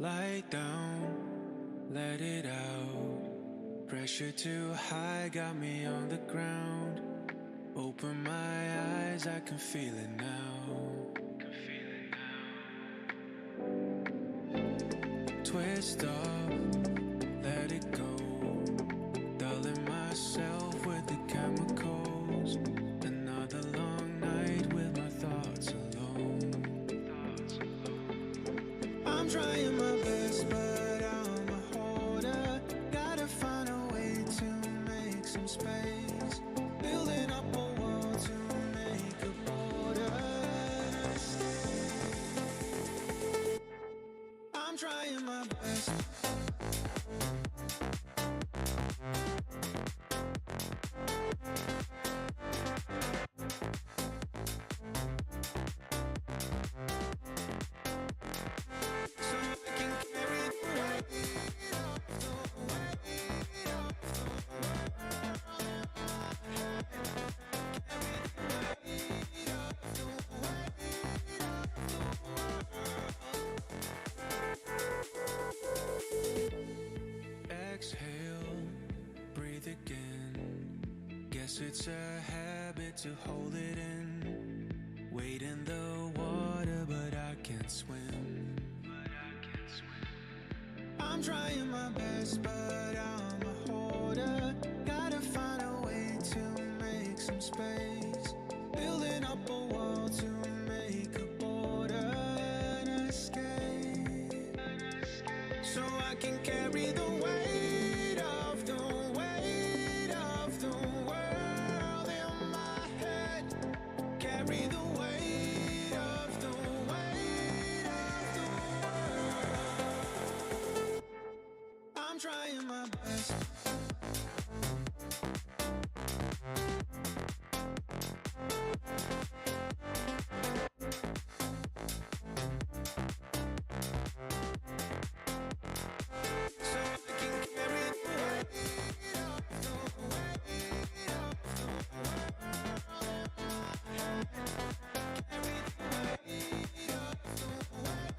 light down, let it out. Pressure too high got me on the ground. Open my eyes, I can feel it now. Twist off, let it go. Dulling myself with the chemicals. Another long night with my thoughts alone. I'm trying my best, but I'm a hoarder. Gotta find a way to make some space. Building up a wall to make a border. I'm trying my best. Exhale, breathe again. Guess it's a habit to hold it in. Wade in the water, but I can't swim. I'm trying my best, but I'm a hoarder. Gotta find a way to make some space. Building up a wall to make a border and escape. So I can carry the weight of the world in my head. Carry the weight of the world. I'm trying my best. So I can carry the weight of the world in my head. Carry the weight of the world.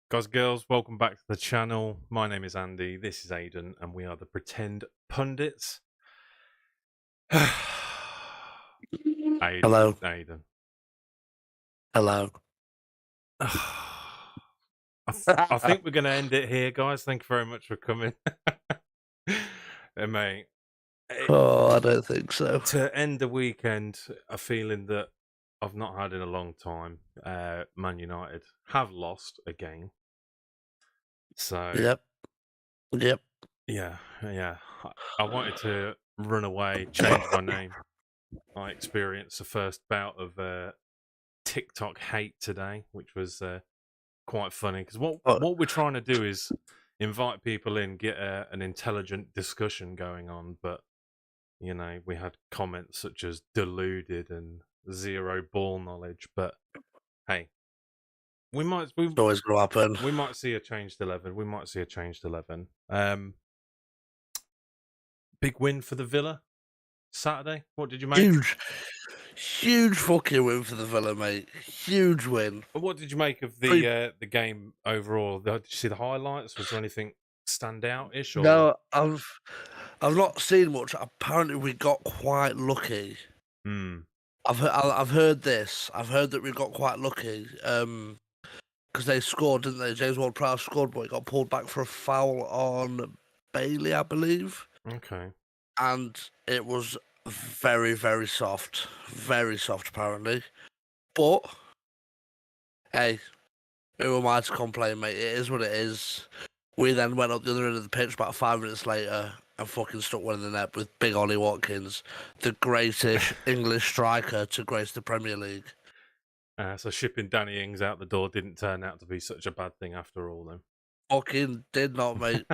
Guys, girls, welcome back to the channel. My name is Andy, this is Aidan, and we are the Pretend Pundits. Hello. Aiden. Hello. I think we're going to end it here, guys. Thank you very much for coming. Mate, Oh, I don't think so. to end the weekend, a feeling that I've not had in a long time. Man United have lost again. So, Yep. yeah. I wanted to run away, change my name. I experienced the first bout of TikTok hate today, which was quite funny because what we're trying to do is invite people in, get an intelligent discussion going on, but you know, we had comments such as deluded and zero ball knowledge. But hey, It's always going to happen. we might see a changed 11. We might see a changed 11. Big win for the Villa Saturday. What did you make? Huge fucking win for the Villa, mate. Huge win. What did you make of the game overall? Did you see the highlights? Was there anything stand out-ish? Or? No, I've not seen much. Apparently, we got quite lucky. I've heard this. I've heard that we got quite lucky. Because they scored, didn't they? James Ward-Prowse scored, but he got pulled back for a foul on Bailey, I believe. Okay. And it was very, very soft. Very soft, apparently. But, hey, who am I to complain, mate? It is what it is. We then went up the other end of the pitch about 5 minutes later and fucking stuck one in the net with Big Ollie Watkins, the greatest English striker to grace the Premier League. So shipping Danny Ings out the door didn't turn out to be such a bad thing after all, then. Fucking did not, mate.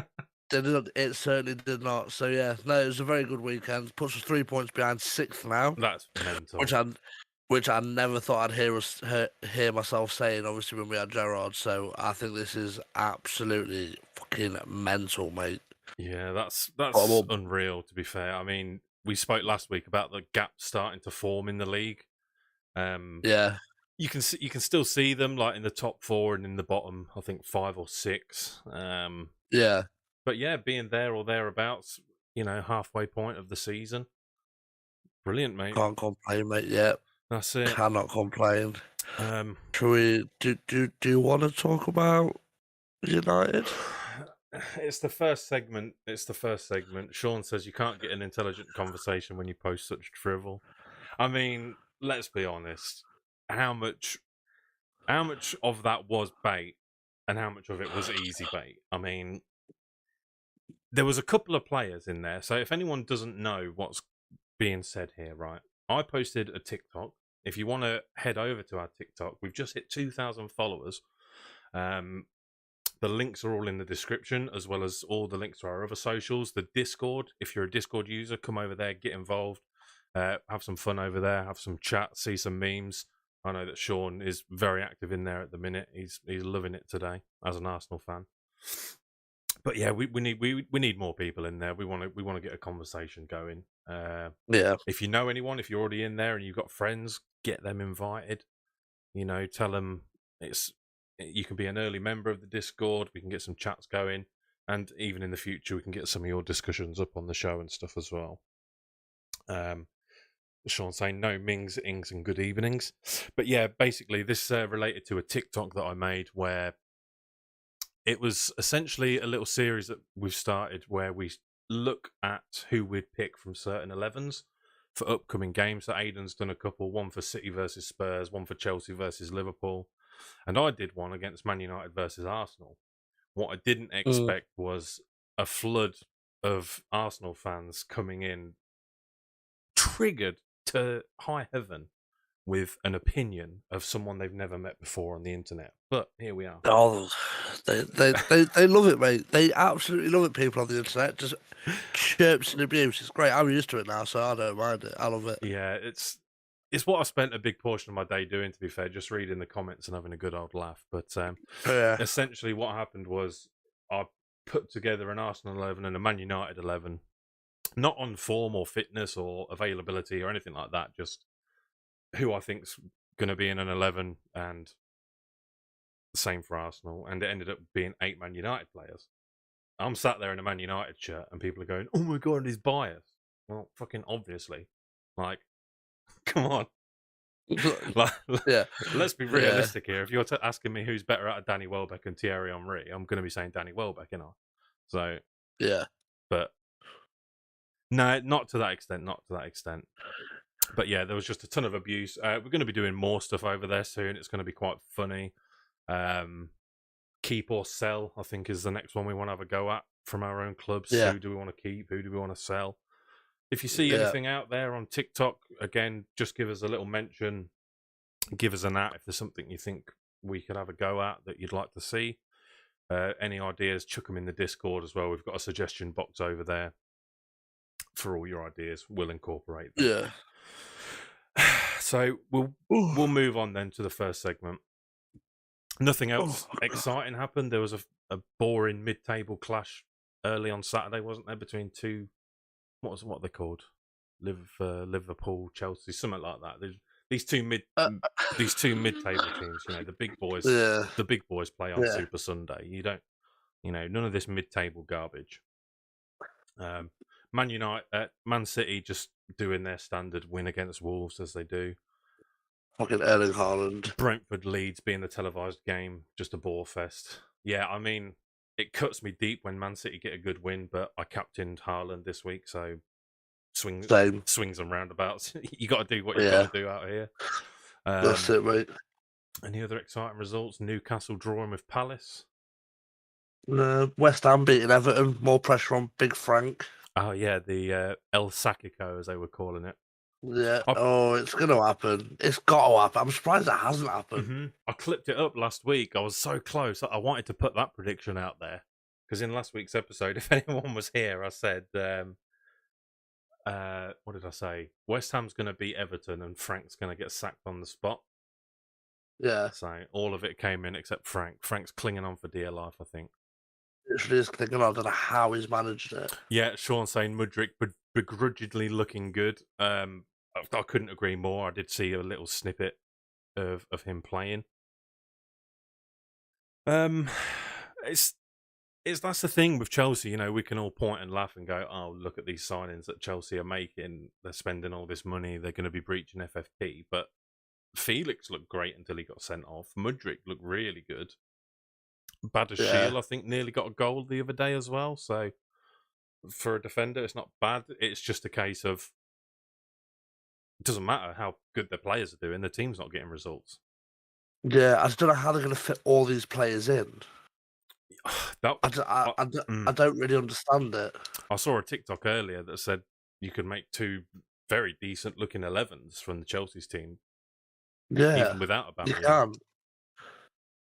It certainly did not. So yeah, no, it was a very good weekend. Puts us 3 points behind 6th now. That's mental. Which I never thought I'd hear myself saying. Obviously, when we had Gerrard, so I think this is absolutely fucking mental, mate. Yeah, that's unreal. To be fair, I mean, we spoke last week about the gap starting to form in the league. Yeah. You can still see them like in the top 4 and in the bottom, I think 5 or 6. Yeah. But yeah, being there or thereabouts, you know, halfway point of the season, brilliant, mate. Can't complain, mate. Yeah, that's it. Cannot complain. Should we? Do you want to talk about United? It's the first segment. Sean says you can't get an intelligent conversation when you post such drivel. I mean, let's be honest. How much of that was bait and how much of it was easy bait? I mean, there was a couple of players in there. So if anyone doesn't know what's being said here, right? I posted a TikTok. If you want to head over to our TikTok, we've just hit 2,000 followers. The links are all in the description, as well as all the links to our other socials. The Discord, if you're a Discord user, come over there, get involved, have some fun over there, have some chat, see some memes. I know that Sean is very active in there at the minute. He's loving it today as an Arsenal fan. But yeah, we need more people in there. We want to get a conversation going. Yeah. If you know anyone, if you're already in there and you've got friends, get them invited. You know, tell them you can be an early member of the Discord. We can get some chats going, and even in the future, we can get some of your discussions up on the show and stuff as well. Sean saying no mings, ings, and good evenings. But yeah, basically, this related to a TikTok that I made where it was essentially a little series that we've started where we look at who we'd pick from certain 11s for upcoming games. So Aiden's done a couple, one for City versus Spurs, one for Chelsea versus Liverpool, and I did one against Man United versus Arsenal. What I didn't expect was a flood of Arsenal fans coming in, triggered to high heaven with an opinion of someone they've never met before on the internet. But here we are. Oh, they love it, mate. They absolutely love it. People on the internet just chirps and abuse. It's great. I'm used to it now, so I don't mind it. I love it. Yeah, it's what I spent a big portion of my day doing, to be fair, just reading the comments and having a good old laugh. But essentially what happened was I put together an Arsenal 11 and a Man United 11, not on form or fitness or availability or anything like that, just who I think's going to be in an 11, and the same for Arsenal. And it ended up being 8 Man United players. I'm sat there in a Man United shirt and people are going, oh my God, he's biased. Well, fucking obviously. Like, come on. Yeah. Let's be Yeah. realistic here. If you're asking me who's better out of Danny Welbeck and Thierry Henry, I'm going to be saying Danny Welbeck, you know. So, Yeah. but no, not to that extent. Not to that extent. But yeah, there was just a ton of abuse. We're going to be doing more stuff over there soon. It's going to be quite funny. Keep or sell, I think, is the next one we want to have a go at from our own clubs. Yeah. Who do we want to keep? Who do we want to sell? If you see Yeah. anything out there on TikTok, again, just give us a little mention. Give us an at if there's something you think we could have a go at that you'd like to see. Any ideas, chuck them in the Discord as well. We've got a suggestion box over there for all your ideas. We'll incorporate them. Yeah. So we'll move on then to the first segment. Nothing else exciting happened. There was a boring mid-table clash early on Saturday, wasn't there, between two? What are they called? Liverpool, Chelsea, something like that. These two mid-table teams. You know, the big boys. Yeah. The big boys play on Yeah. Super Sunday. You don't. You know, none of this mid-table garbage. Man City just doing their standard win against Wolves as they do. Fucking Erling Haaland. Brentford Leeds being the televised game, just a bore fest. Yeah, I mean, it cuts me deep when Man City get a good win, but I captained Haaland this week, so swings and roundabouts. You got to do what you got to do out here. That's it, mate. Any other exciting results? Newcastle drawing with Palace. West Ham beating Everton. More pressure on Big Frank. Oh yeah, the El Sacico, as they were calling it. Yeah. It's going to happen. It's got to happen. I'm surprised it hasn't happened. Mm-hmm. I clipped it up last week. I was so close. I wanted to put that prediction out there because in last week's episode, if anyone was here, I said, what did I say? West Ham's going to beat Everton and Frank's going to get sacked on the spot. Yeah. So all of it came in except Frank. Frank's clinging on for dear life, I think. Literally is clinging on. I don't know how he's managed it. Yeah, Sean saying Mudryk begrudgingly looking good. I couldn't agree more. I did see a little snippet of him playing. It's that's the thing with Chelsea. You know, we can all point and laugh and go, "Oh, look at these signings that Chelsea are making. They're spending all this money. They're going to be breaching FFP." But Felix looked great until he got sent off. Mudryk looked really good. Badashil, I think, nearly got a goal the other day as well. So for a defender, it's not bad. It's just a case of it doesn't matter how good their players are doing. The team's not getting results. Yeah, I just don't know how they're going to fit all these players in. I don't really understand it. I saw a TikTok earlier that said you could make two very decent looking 11s from the Chelsea's team. Yeah, even without a you can.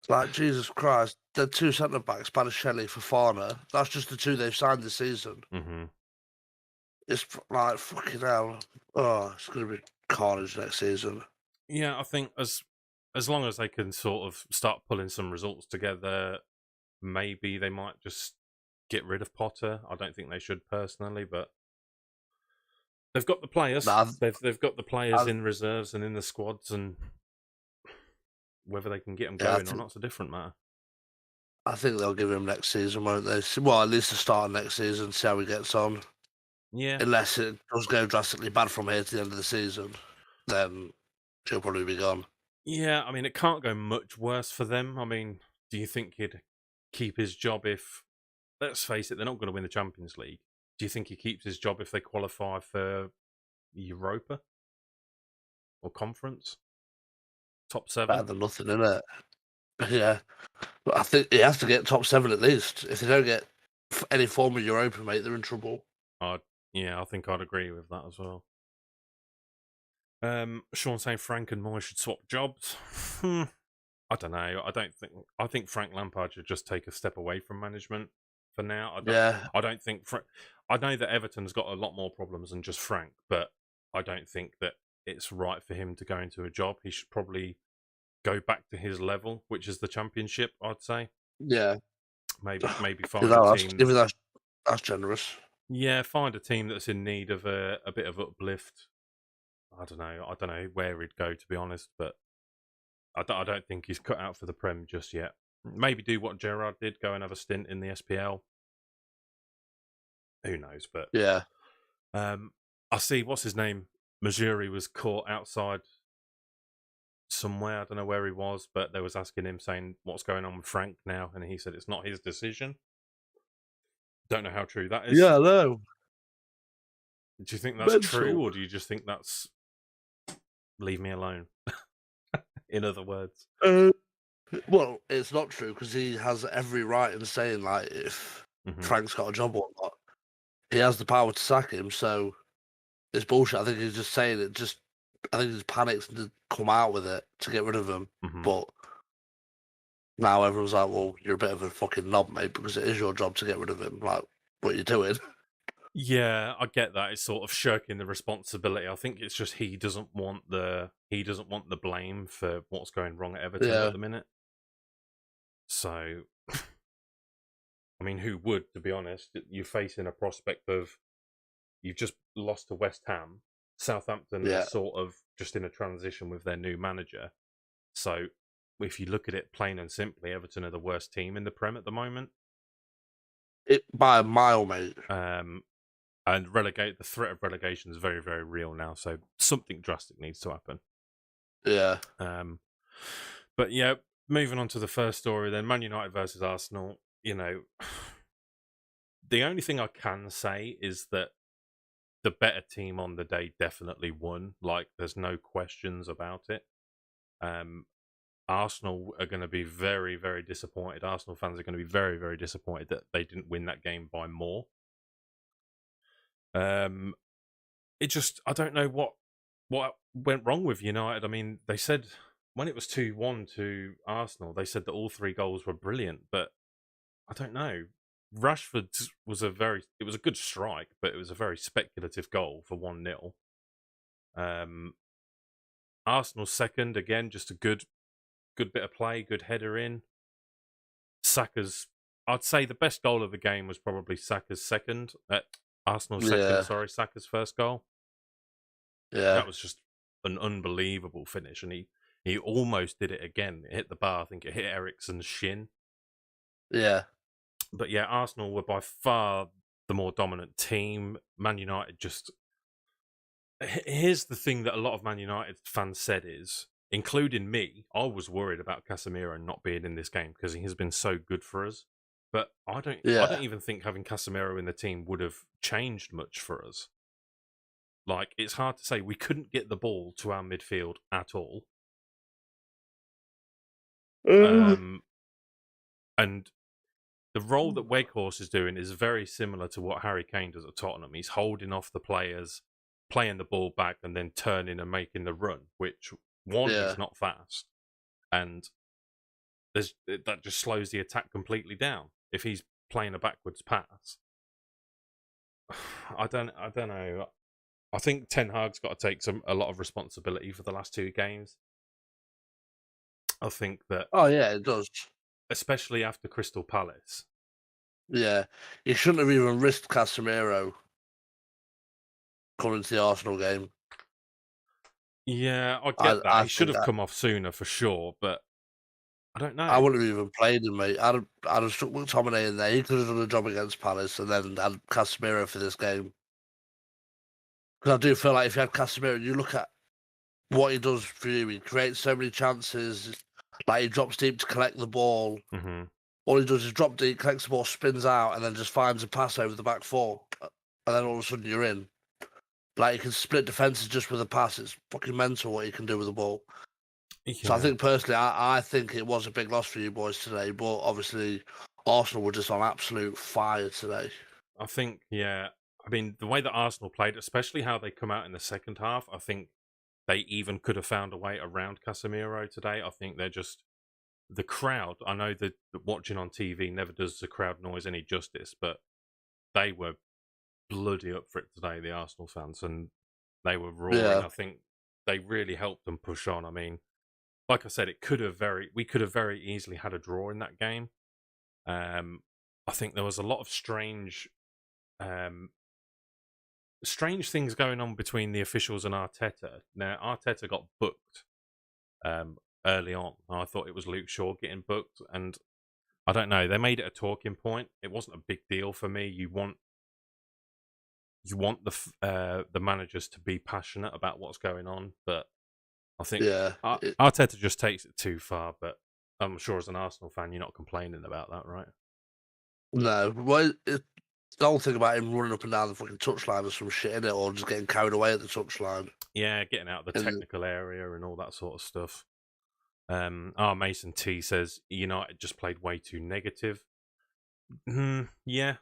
Like, Jesus Christ, they're two centre backs, Balotelli, Fofana. That's just the two they've signed this season. Mm-hmm. It's like fucking hell. Oh, it's going to be carnage next season. Yeah, I think as long as they can sort of start pulling some results together, maybe they might just get rid of Potter. I don't think they should personally, but they've got the players. They've got the players in reserves and in the squads, and whether they can get them going or not's a different matter. I think they'll give him next season, won't they? Well, at least the start of next season, see how he gets on. Yeah. Unless it does go drastically bad from here to the end of the season, then he'll probably be gone. Yeah, I mean, it can't go much worse for them. I mean, do you think he'd keep his job if, let's face it, they're not going to win the Champions League. Do you think he keeps his job if they qualify for Europa or Conference? Top 7? Better than nothing, isn't it? Yeah. But I think he has to get top 7 at least. If they don't get any form of Europa, mate, they're in trouble. Yeah, I think I'd agree with that as well. Sean saying Frank and Moyes should swap jobs. I don't know. I think Frank Lampard should just take a step away from management for now. I don't think I know that Everton's got a lot more problems than just Frank, but I don't think that it's right for him to go into a job. He should probably go back to his level, which is the Championship, I'd say. Yeah. Maybe find a team. That's generous. Yeah, find a team that's in need of a bit of uplift. I don't know where he'd go, to be honest, but I don't think he's cut out for the Prem just yet. Maybe do what Gerrard did, go and have a stint in the SPL. Who knows? But yeah. I see, what's his name? Missouri was caught outside somewhere. I don't know where he was, but they was asking him, saying, what's going on with Frank now? And he said it's not his decision. Don't know how true that is. Yeah, no. Do you think that's true, or do you just think that's leave me alone? In other words. Well, it's not true because he has every right in saying, like, if Frank's got a job or not, he has the power to sack him. So it's bullshit. I think he's just saying it. I think he's panicked to come out with it to get rid of him. But now everyone's like, "Well, you're a bit of a fucking knob, mate, because it is your job to get rid of him." Like, what are you doing? Yeah, I get that. It's sort of shirking the responsibility. I think it's just he doesn't want the blame for what's going wrong at Everton at the minute. So, I mean, who would, to be honest? You're facing a prospect of you've just lost to West Ham. Southampton are sort of just in a transition with their new manager. So, if you look at it plain and simply, Everton are the worst team in the Prem at the moment. By a mile, mate. And the threat of relegation is very, very real now. So something drastic needs to happen. Yeah. But yeah, moving on to the first story then, Man United versus Arsenal. You know, the only thing I can say is that the better team on the day definitely won. Like, there's no questions about it. Arsenal are going to be very, very disappointed. Arsenal fans are going to be very, very disappointed that they didn't win that game by more. It just, I don't know what went wrong with United. I mean, they said when it was 2-1 to Arsenal, they said that all 3 goals were brilliant, but I don't know. Rashford was it was a good strike, but it was a very speculative goal for 1-0. Arsenal's second, again, just a good bit of play, good header in. I'd say the best goal of the game was probably Saka's second. Arsenal's second, sorry, Saka's first goal. Yeah. That was just an unbelievable finish, and he almost did it again. It hit the bar. I think it hit Eriksen's shin. Yeah. But yeah, Arsenal were by far the more dominant team. Man United just... Here's the thing that a lot of Man United fans said is, including me, I was worried about Casemiro not being in this game because he has been so good for us. But I don't even think having Casemiro in the team would have changed much for us. Like, it's hard to say. We couldn't get the ball to our midfield at all. And the role that Weghorst is doing is very similar to what Harry Kane does at Tottenham. He's holding off the players, playing the ball back, and then turning and making the run, which, is not fast. And that just slows the attack completely down. If he's playing a backwards pass, I don't know. I think Ten Hag's got to take a lot of responsibility for the last 2 games. I think that. Oh yeah, it does. Especially after Crystal Palace. Yeah, he shouldn't have even risked Casemiro coming to the Arsenal game. Yeah, I get that. He should have come off sooner for sure, but I don't know. I wouldn't have even played him, mate. I'd have stuck McTominay in there. He could have done a job against Palace, and then had Casemiro for this game. Because I do feel like if you had Casemiro, you look at what he does for you. He creates so many chances. Like, he drops deep to collect the ball. Mm-hmm. All he does is drop deep, collects the ball, spins out, and then just finds a pass over the back 4. And then all of a sudden you're in. Like, he can split defences just with a pass. It's fucking mental what he can do with the ball. Yeah. So I think, personally, I think it was a big loss for you boys today. But obviously, Arsenal were just on absolute fire today. I think, yeah. I mean, the way that Arsenal played, especially how they come out in the second half, I think they even could have found a way around Casemiro today. I think they're just... The crowd, I know that watching on TV never does the crowd noise any justice, but they were bloody up for it today, the Arsenal fans, and they were roaring. Yeah. I think they really helped them push on. I mean, like I said, we could have very easily had a draw in that game. I think there was a lot of strange things going on between the officials and Arteta. Now, Arteta got booked early on. I thought it was Luke Shaw getting booked, and I don't know. They made it a talking point. It wasn't a big deal for me. you want the managers to be passionate about what's going on, but I think Arteta just takes it too far. But I'm sure as an Arsenal fan, you're not complaining about that, right? No, well, the whole thing about him running up and down the fucking touchline or some shit in it, or just getting carried away at the touchline. Yeah, getting out of the technical area and all that sort of stuff. Mason T says United just played way too negative. Yeah,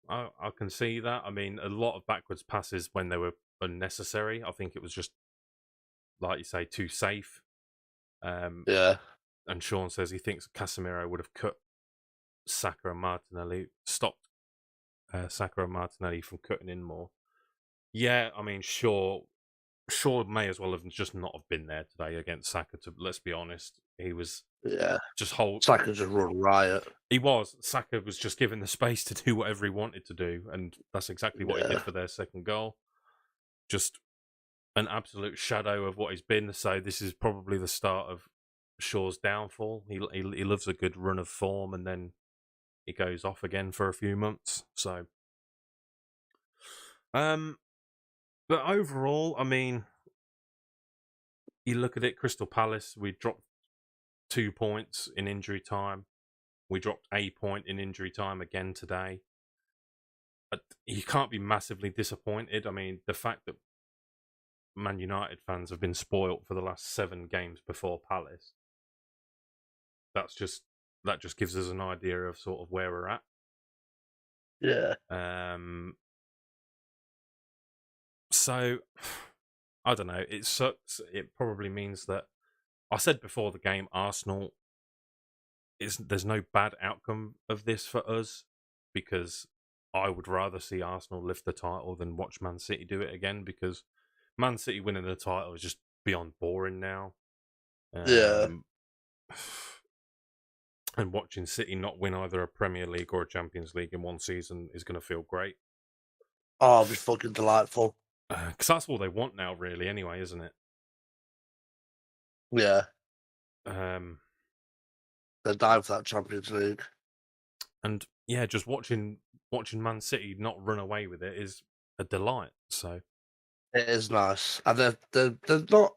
I can see that. I mean, a lot of backwards passes when they were unnecessary. I think it was just, like you say, too safe. Yeah. And Sean says he thinks Casemiro would have cut Saka and Martinelli, stopped Saka and Martinelli from cutting in more. Yeah, I mean, Shaw may as well have just not have been there today against Saka. Let's be honest, he was Saka just run riot. He was. Saka was just given the space to do whatever he wanted to do, and that's exactly what he did for their second goal. Just an absolute shadow of what he's been. So this is probably the start of Shaw's downfall. He loves a good run of form, and then he goes off again for a few months. So, but overall, I mean, you look at it. Crystal Palace, we dropped 2 points in injury time. We dropped a point in injury time again today. But you can't be massively disappointed. I mean, the fact that Man United fans have been spoilt for the last 7 games before Palace, that just gives us an idea of sort of where we're at. Yeah. So, I don't know. It sucks. It probably means that, I said before the game, Arsenal, there's no bad outcome of this for us, because I would rather see Arsenal lift the title than watch Man City do it again, because Man City winning the title is just beyond boring now. And watching City not win either a Premier League or a Champions League in one season is going to feel great. Oh, it'll be fucking delightful. Because that's all they want now, really, anyway, isn't it? Yeah. They're dying for that Champions League. And yeah, just watching Man City not run away with it is a delight. So it is nice, and they're not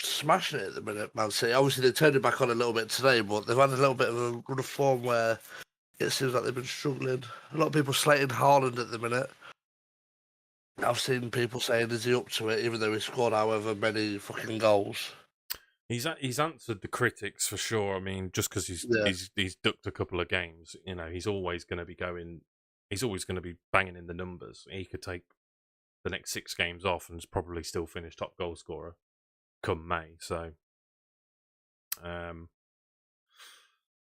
smashing it at the minute, Man City. Obviously, they turned it back on a little bit today, but they've had a little bit of a run of form where it seems like they've been struggling. A lot of people slating Haaland at the minute. I've seen people saying, is he up to it, even though he scored however many fucking goals. He's answered the critics for sure. I mean, just because he's ducked a couple of games, he's always going to be banging in the numbers. He could take the next 6 games off and probably still finish top goal scorer come May. So,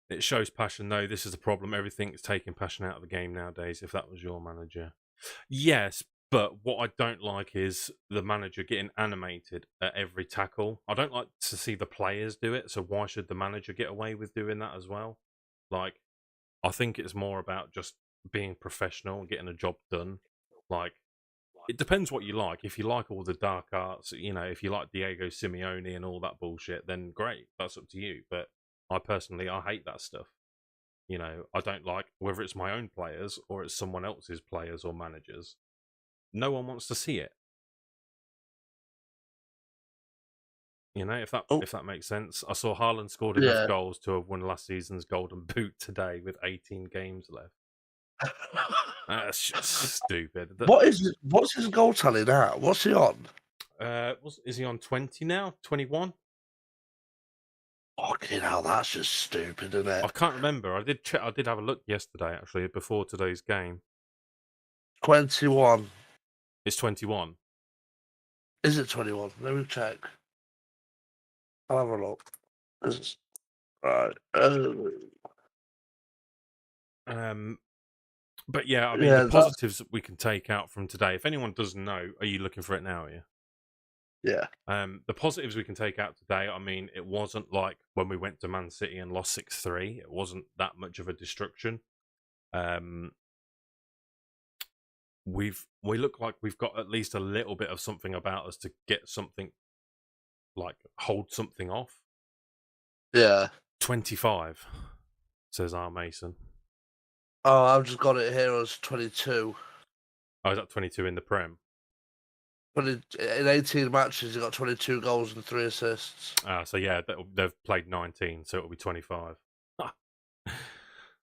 it shows passion, though. This is a problem. Everything's taking passion out of the game nowadays. If that was your manager, yes. But what I don't like is the manager getting animated at every tackle. I don't like to see the players do it, so why should the manager get away with doing that as well? Like, I think it's more about just being professional and getting a job done. Like, it depends what you like. If you like all the dark arts, if you like Diego Simeone and all that bullshit, then great, that's up to you. But I hate that stuff. I don't like, whether it's my own players or it's someone else's players or managers. No one wants to see it. If that makes sense. I saw Haaland scored enough goals to have won last season's Golden Boot today with 18 games left. That's just stupid. What's his goal tally now? What's he on? Is he on 20 now? 21? Fucking hell, that's just stupid, isn't it? I can't remember. I did have a look yesterday, actually, before today's game. 21. It's 21. Is it 21? Let me check. I'll have a look. Right. But yeah, I mean, the positives that we can take out from today. If anyone doesn't know, are you looking for it now? Are you? Yeah. The positives we can take out today. I mean, it wasn't like when we went to Man City and lost 6-3. It wasn't that much of a destruction. We look like we've got at least a little bit of something about us to get something, like hold something off. Yeah. 25, says R. Mason. Oh, I've just got it here as 22. Oh, is that 22 in the Prem? But in 18 matches, he got 22 goals and 3 assists. So yeah, they've played 19, so it'll be 25.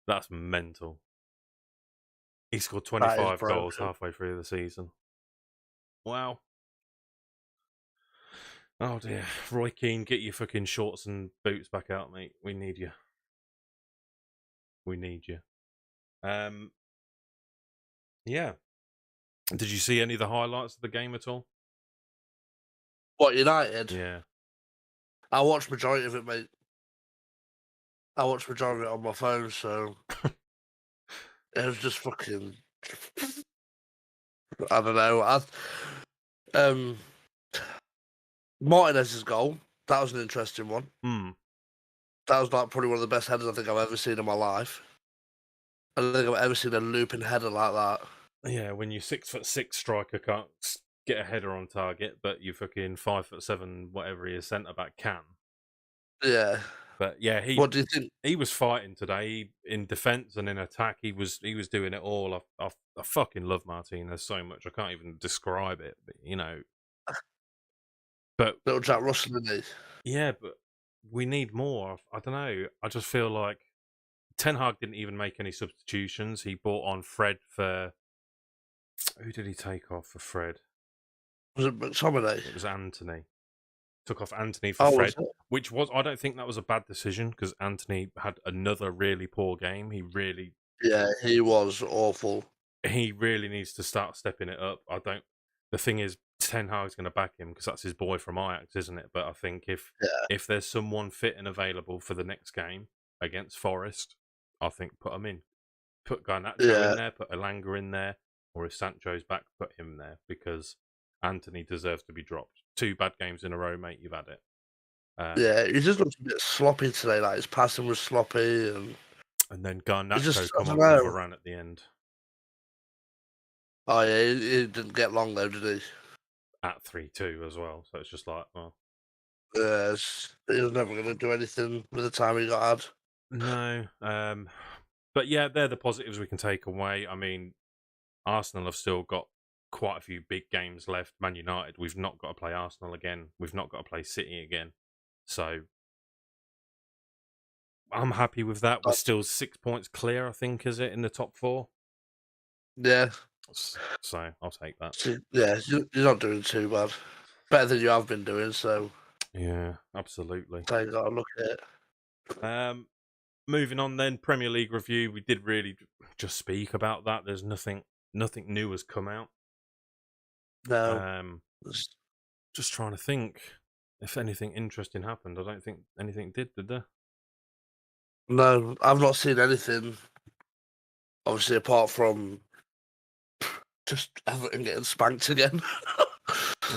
That's mental. He scored That is 25 goals broken. halfway through the season. Wow. Oh dear. Roy Keane, get your fucking shorts and boots back out, mate. We need you. We need you. Yeah. Did you see any of the highlights of the game at all? What, United? Yeah. I watched majority of it, mate. I watched majority of it on my phone, so it was just fucking. I don't know. Martinez's goal. That was an interesting one. That was like probably one of the best headers I think I've ever seen in my life. I don't think I've ever seen a looping header like that. Yeah, when your 6'6" striker can't get a header on target, but you fucking 5'7", whatever he is, centre back can. Yeah. But yeah, What do you think? he was fighting today in defence and in attack. He was doing it all. I fucking love Martinez so much. I can't even describe it. But, you know. But Little Jack Russell, isn't he? Yeah, but we need more. I don't know. I just feel like Ten Hag didn't even make any substitutions. He brought on Fred for. Who did he take off for Fred? Was it McTominay? It was Anthony. Took off Anthony for Fred, Was it? which was, I don't think that was a bad decision because Anthony had another really poor game. Yeah, he was awful. He really needs to start stepping it up. The thing is, Ten Hag's going to back him because that's his boy from Ajax, isn't it? But I think if there's someone fit and available for the next game against Forest, I think put him in. Put Garnacho in there, put Elanga in there, or if Sancho's back, put him there because Anthony deserves to be dropped. 2 bad games in a row, mate. You've had it. Yeah, he just looks a bit sloppy today. Like his passing was sloppy, and then Garnacho come on for Varane at the end. Oh yeah, he didn't get long though, did he? At 3-2 as well, so it's just like, well, yeah, he was never going to do anything with the time he got had. No, but yeah, they're the positives we can take away. I mean, Arsenal have still got quite a few big games left. Man United, we've not got to play Arsenal again. We've not got to play City again. So I'm happy with that. We're still 6 points clear, I think, is it, in the top 4? Yeah. So I'll take that. Yeah, you're not doing too bad. Better than you have been doing, so. Yeah, absolutely. So you got to look at it. Moving on then, Premier League review. We did really just speak about that. There's nothing new has come out. No. Just trying to think if anything interesting happened. I don't think anything did there? No, I've not seen anything. Obviously, apart from just Everton getting spanked again.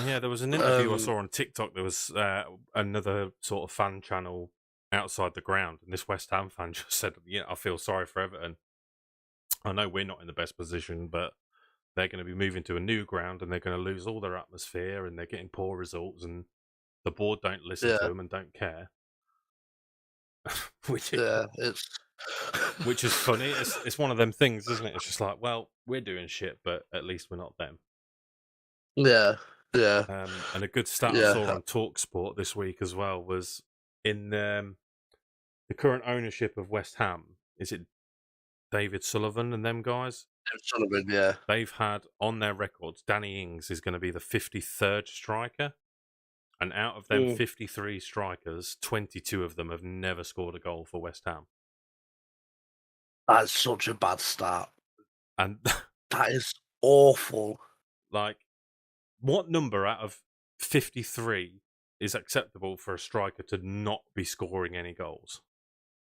Yeah, there was an interview I saw on TikTok. There was another sort of fan channel outside the ground, and this West Ham fan just said, "Yeah, I feel sorry for Everton. I know we're not in the best position, but they're going to be moving to a new ground, and they're going to lose all their atmosphere, and they're getting poor results, and the board don't listen to them and don't care." which is funny. It's one of them things, isn't it? It's just like, well, we're doing shit, but at least we're not them. Yeah. And a good stat I saw on TalkSport this week as well was in the current ownership of West Ham. Is it David Sullivan and them guys? David Sullivan, yeah. They've had on their records, Danny Ings is going to be the 53rd striker. And out of them 53 strikers, 22 of them have never scored a goal for West Ham. That's such a bad start. And that is awful. Like, what number out of 53 is acceptable for a striker to not be scoring any goals?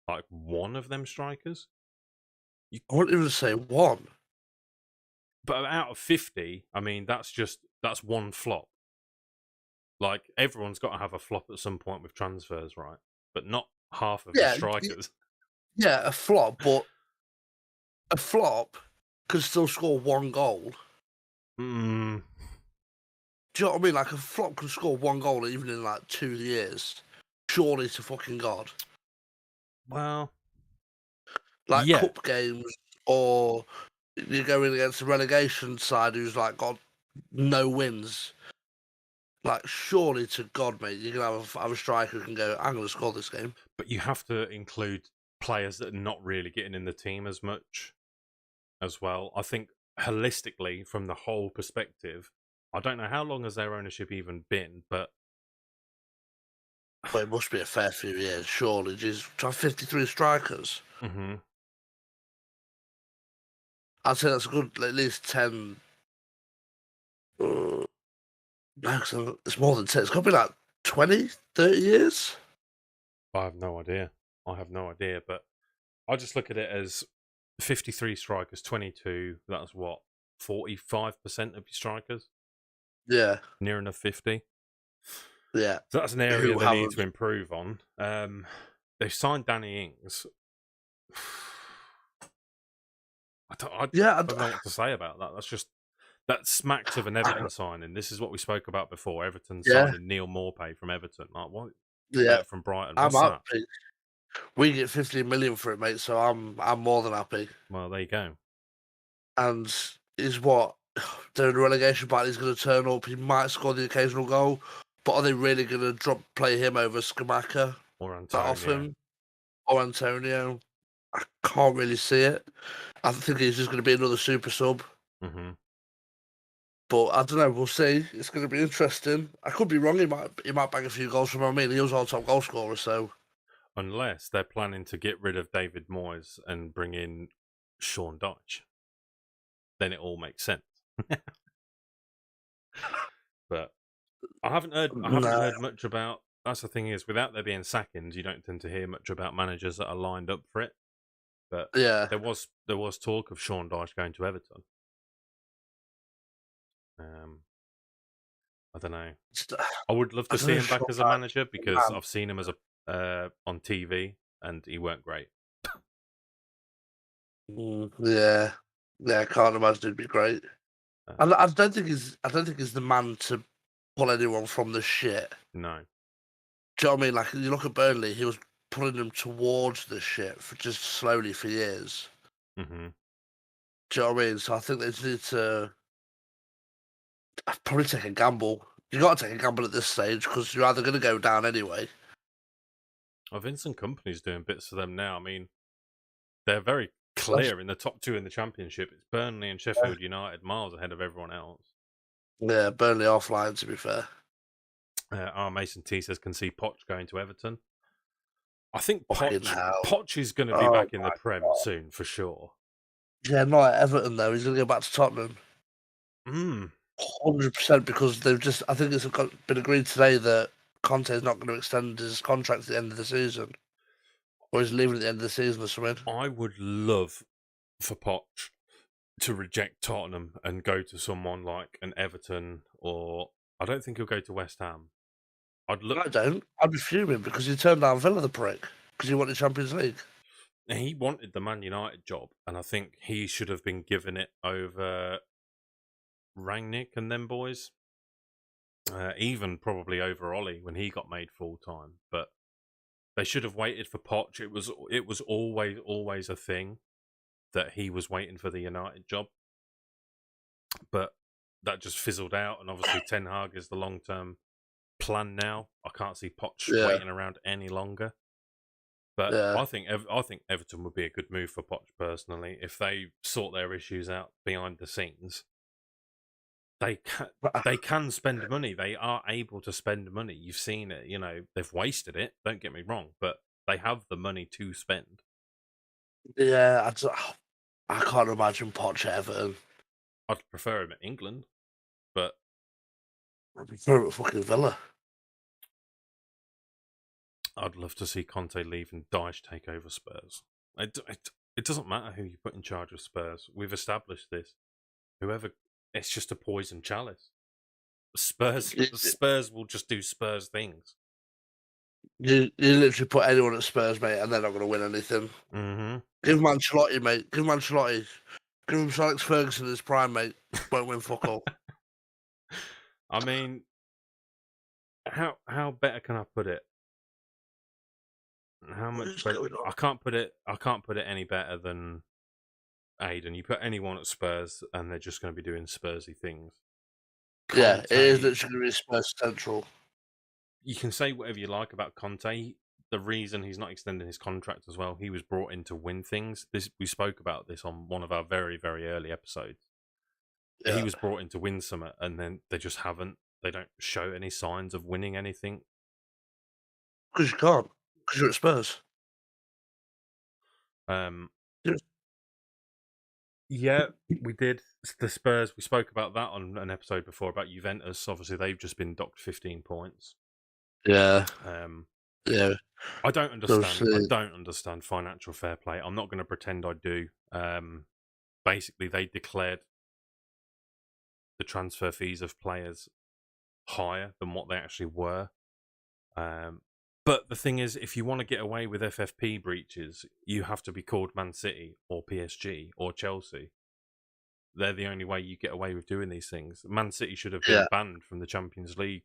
Like, one of them strikers? I wouldn't even say one. But out of 50, I mean, that's one flop. Like, everyone's got to have a flop at some point with transfers, right? But not half of the strikers. Yeah, a flop, but a flop can still score 1 goal. Do you know what I mean? Like, a flop can score 1 goal even in, like, 2 years. Surely to fucking God. Well, like cup games or you're going against a relegation side who's like got no wins. Like, surely to God, mate, you can have a striker who can go, I'm going to score this game. But you have to include players that are not really getting in the team as much as well. I think holistically, from the whole perspective, I don't know how long has their ownership even been, but Well, it must be a fair few years, surely. Jeez, to have 53 strikers. Mhm. I'd say that's a good, at least 10. No, 'cause it's more than 10. It's got to be like 20, 30 years. I have no idea. But I just look at it as 53 strikers, 22. That's what, 45% of your strikers, Yeah, near enough 50. yeah. So that's an area Who they need haven't. to improve on. They've signed Danny Ings. I Yeah, don't know what to say about that. That smacks of an Everton signing. This is what we spoke about before. Everton Yeah. signing Neil Maupay from Everton. Like what? Yeah, From Brighton. I'm What's that? happy. We get 15 million for it, mate, so I'm more than happy. Well, there you go. And is what they're in a relegation battle. He's going to turn up. He might score the occasional goal, but are they really going to play him over Skamaka Or that Antonio. often, or Antonio? I can't really see it. I think he's just going to be another super sub. Mm-hmm. But I don't know. We'll see. It's going to be interesting. I could be wrong. He might bang a few goals from him. I mean, he was our top goal scorer. So Unless they're planning to get rid of David Moyes and bring in Sean Dyche, then it all makes sense. But I haven't heard much about. That's the thing is, without there being sackings, you don't tend to hear much about managers that are lined up for it. But yeah, there was talk of Sean Dyche going to Everton. I don't know. I would love to see him back as a manager because I've seen him as on TV and he weren't great. Yeah, I can't imagine it'd be great. I don't think he's the man to pull anyone from the shit. No. Do you know what I mean? Like, you look at Burnley, he was pulling them towards the shit for just slowly for years. Mm-hmm. Do you know what I mean? So I think they just need to probably take a gamble. You got to take a gamble at this stage because you're either going to go down anyway. Well, Vincent Kompany's doing bits for them now. I mean, they're very clear in the top two in the Championship. It's Burnley and Sheffield United miles ahead of everyone else. Yeah, Burnley are flying, to be fair. Mason T says can see Poch going to Everton. I think Poch is going to be back in the Prem soon for sure. Yeah, not at Everton though. He's going to go back to Tottenham. 100% because they've just. I think it's been agreed today that Conte's not going to extend his contract at the end of the season, or he's leaving at the end of the season or something. I would love for Poch to reject Tottenham and go to someone like an Everton, or I don't think he'll go to West Ham. I don't. I'd be fuming because he turned down Villa, the prick, because he wanted Champions League. He wanted the Man United job, and I think he should have been given it over Rangnick and them boys. Even probably over Ollie when he got made full time. But they should have waited for Poch. It was always a thing that he was waiting for the United job. But that just fizzled out, and obviously Ten Hag is the long-term plan now. I can't see Poch waiting around any longer. But I think Everton would be a good move for Poch personally if they sort their issues out behind the scenes. They can spend money. They are able to spend money. You've seen it. You know, they've wasted it. Don't get me wrong, but they have the money to spend. Yeah, I can't imagine Poch at Everton. I'd prefer him at England, but I'd prefer him at fucking Villa. I'd love to see Conte leave and Dyche take over Spurs. It doesn't matter who you put in charge of Spurs. We've established this. It's just a poison chalice. Spurs will just do Spurs things. You literally put anyone at Spurs, mate, and they're not going to win anything. Mm-hmm. Give him Ancelotti, mate. Give him Ancelotti. Give him Alex Ferguson in his prime, mate. Won't win fuck all. I mean, how better can I put it? How much better? I can't put it any better than Aiden, you put anyone at Spurs, and they're just going to be doing Spursy things. Yeah, it is Conte, literally going to be Spurs Central. you can say whatever you like about Conte. The reason he's not extending his contract as well, he was brought in to win things. We spoke about this on one of our very, very early episodes. Yeah. He was brought in to win something, and then they just haven't. They don't show any signs of winning anything. Because you can't. Because you're at Spurs. Yes. Yeah, we did. The Spurs, we spoke about that on an episode before about Juventus. Obviously, they've just been docked 15 points. Yeah. Yeah. I don't understand. Those, I don't understand financial fair play. I'm not going to pretend I do. Basically, they declared the transfer fees of players higher than what they actually were. But the thing is, if you want to get away with FFP breaches, you have to be called Man City or PSG or Chelsea. They're the only way you get away with doing these things. Man City should have been banned from the Champions League.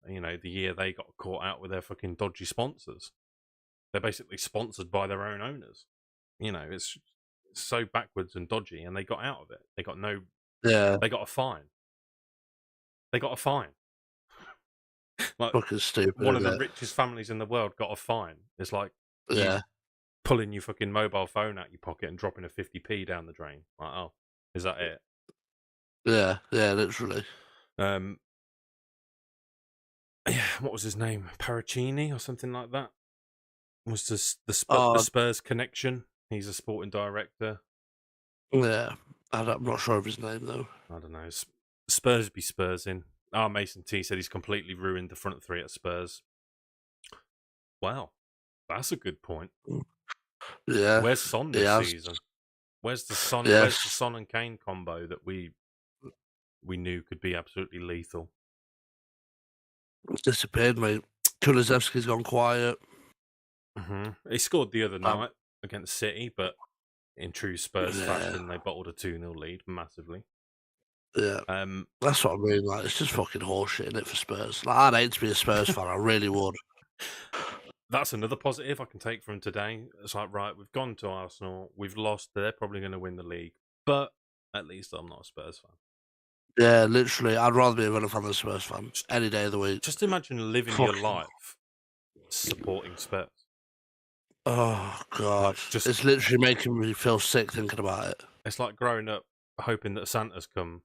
You know, the year they got caught out with their fucking dodgy sponsors. They're basically sponsored by their own owners. You know, it's so backwards and dodgy, and they got out of it. They got no. Yeah. They got a fine. They got a fine. Like, fucking stupid. One of the richest families in the world got a fine. It's like pulling your fucking mobile phone out your pocket and dropping a 50p down the drain. Like, oh, is that it? Yeah, literally. Yeah, what was his name? Paracchini or something like that? Was the Spurs connection? He's a sporting director. Yeah, I'm not sure of his name though. I don't know. Spurs be Spursing. Mason T said he's completely ruined the front three at Spurs. Wow, that's a good point. Yeah. Where's Son this season? Where's the Son? Where's the Son and Kane combo that we knew could be absolutely lethal? It's disappeared, mate. Kulusevski's gone quiet. He scored the other night against City, but in true Spurs fashion, they bottled a 2-0 lead massively. Yeah, that's what I mean. Like, it's just fucking horseshit, isn't it, for Spurs? Like, I'd hate to be a Spurs fan. I really would. That's another positive I can take from today. It's like, right, we've gone to Arsenal, we've lost. They're probably going to win the league, but at least I'm not a Spurs fan. Yeah, literally, I'd rather be a Villa fan than a Spurs fan any day of the week. Just imagine living your life supporting Spurs. Oh God, it's literally making me feel sick thinking about it. It's like growing up hoping that Santa's come,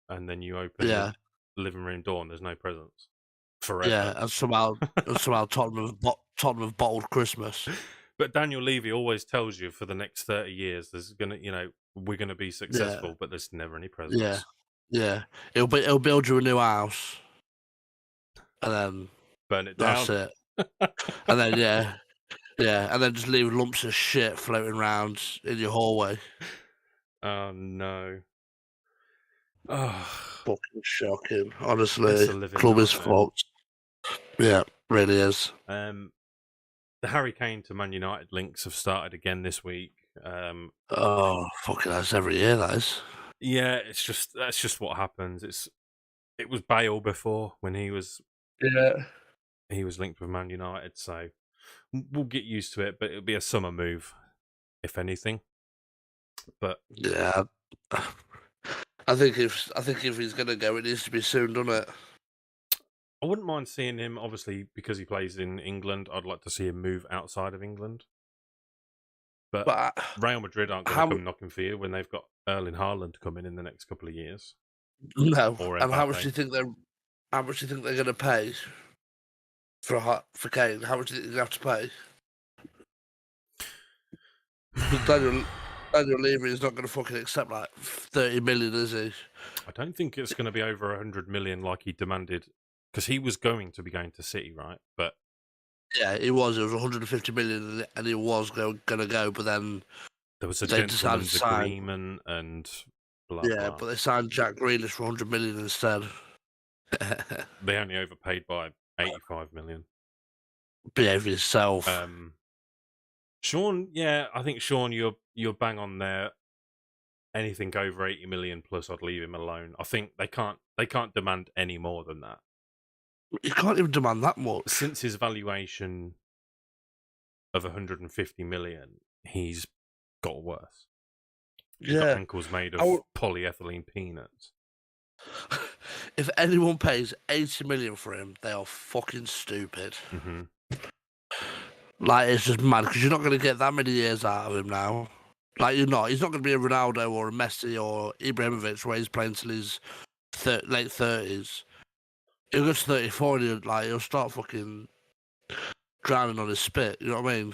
and then you open the living room door and there's no presents forever. Yeah, and somehow Tottenham have bottled Christmas. But Daniel Levy always tells you for the next 30 years there's gonna, we're gonna be successful, but there's never any presents. Yeah. It'll build you a new house, and then burn it down. That's it. And then and then just leave lumps of shit floating around in your hallway. Oh no. Oh, fucking shocking. Honestly, club is fucked. Yeah, really is. The Harry Kane to Man United links have started again this week. Oh, fucking that's every year, that is. Yeah, that's just what happens. It was Bale before when he was linked with Man United, so we'll get used to it. But it'll be a summer move, if anything. But yeah, I think if he's gonna go, it needs to be soon, doesn't it? I wouldn't mind seeing him, obviously, because he plays in England. I'd like to see him move outside of England. But Real Madrid aren't going to come knocking for you when they've got Erling Haaland coming in the next couple of years. No, and how much do you think they're going to pay for Kane? How much do you think they have to pay? Daniel Levy is not going to fucking accept like 30 million, is he? I don't think it's going to be over 100 million like he demanded, because he was going to be going to City, right? But yeah, it was 150 million, and he was going to go, but then there was a gentleman's agreement and blah, blah. But they signed Jack Grealish for 100 million instead. They only overpaid by 85 million. Behave yourself. Sean, I think Sean, you're bang on there. Anything over 80 million plus, I'd leave him alone. I think they can't demand any more than that. You can't even demand that much. Since his valuation of 150 million, he's got worse. He's got Yeah. ankles made of I polyethylene peanuts. If anyone pays 80 million for him, they are fucking stupid. Mm-hmm. Like, it's just mad because you're not going to get that many years out of him now. Like, you're not. He's not going to be a Ronaldo or a Messi or Ibrahimovic where he's playing till his late 30s. He'll go to 34 and he'll start fucking drowning on his spit. You know what I mean?